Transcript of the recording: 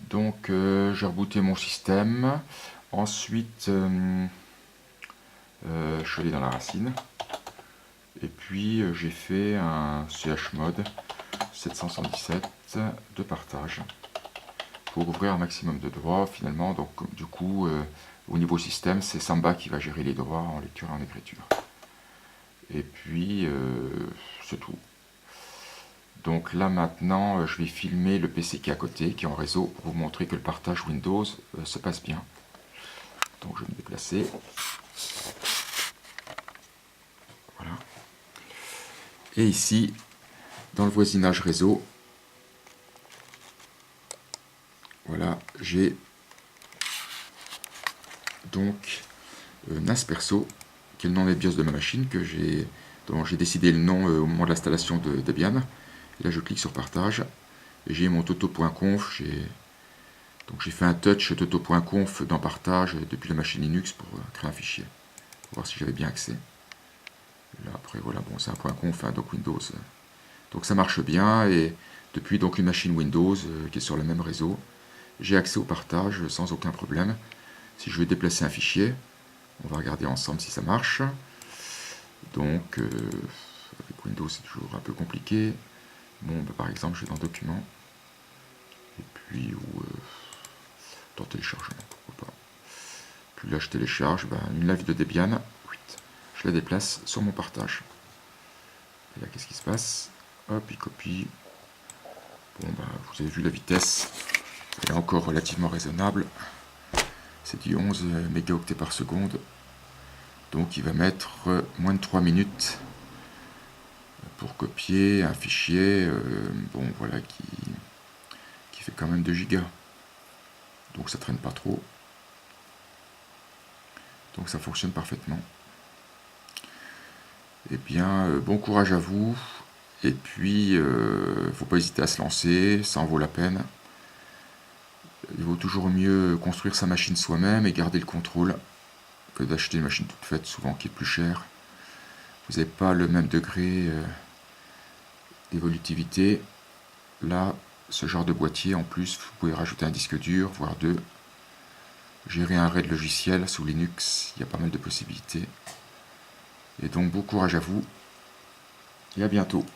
Donc j'ai rebooté mon système. Ensuite, je suis allé dans la racine. Et puis j'ai fait un chmod 717 de partage pour ouvrir un maximum de droits finalement. Donc du coup, au niveau système, c'est Samba qui va gérer les droits en lecture et en écriture. Et puis c'est tout. Donc là maintenant, je vais filmer le PC qui est à côté, qui est en réseau, pour vous montrer que le partage Windows se passe bien. Donc je vais me déplacer. Voilà. Et ici, dans le voisinage réseau, voilà, j'ai donc NAS Perso, qui est le nom des BIOS de ma machine, dont j'ai décidé le nom au moment de l'installation de Debian. Et là je clique sur partage, et j'ai mon toto.conf, donc j'ai fait un touch toto.conf dans partage depuis la machine Linux pour créer un fichier, pour voir si j'avais bien accès. Là après voilà, bon c'est un .conf, hein, donc Windows. Donc ça marche bien, et depuis donc une machine Windows qui est sur le même réseau, j'ai accès au partage sans aucun problème. Si je veux déplacer un fichier, on va regarder ensemble si ça marche. Donc avec Windows c'est toujours un peu compliqué. Bon bah, par exemple je vais dans Documents, et puis dans Téléchargement, pourquoi pas. Puis là je télécharge une live de Debian, je la déplace sur mon partage. Et là qu'est-ce qui se passe? Hop, il copie. Bon bah vous avez vu la vitesse, elle est encore relativement raisonnable. C'est du 11 mégaoctets par seconde. Donc il va mettre moins de 3 minutes pour copier un fichier bon voilà qui fait quand même 2 gigas. Donc ça traîne pas trop. Donc ça fonctionne parfaitement. Eh bien, bon courage à vous. Et puis, faut pas hésiter à se lancer, ça en vaut la peine. Il vaut toujours mieux construire sa machine soi-même et garder le contrôle que d'acheter une machine toute faite, souvent qui est plus chère. Vous n'avez pas le même degré d'évolutivité. Là, ce genre de boîtier, en plus, vous pouvez rajouter un disque dur, voire deux. Gérer un RAID logiciel sous Linux, il y a pas mal de possibilités. Et donc, bon courage à vous, et à bientôt.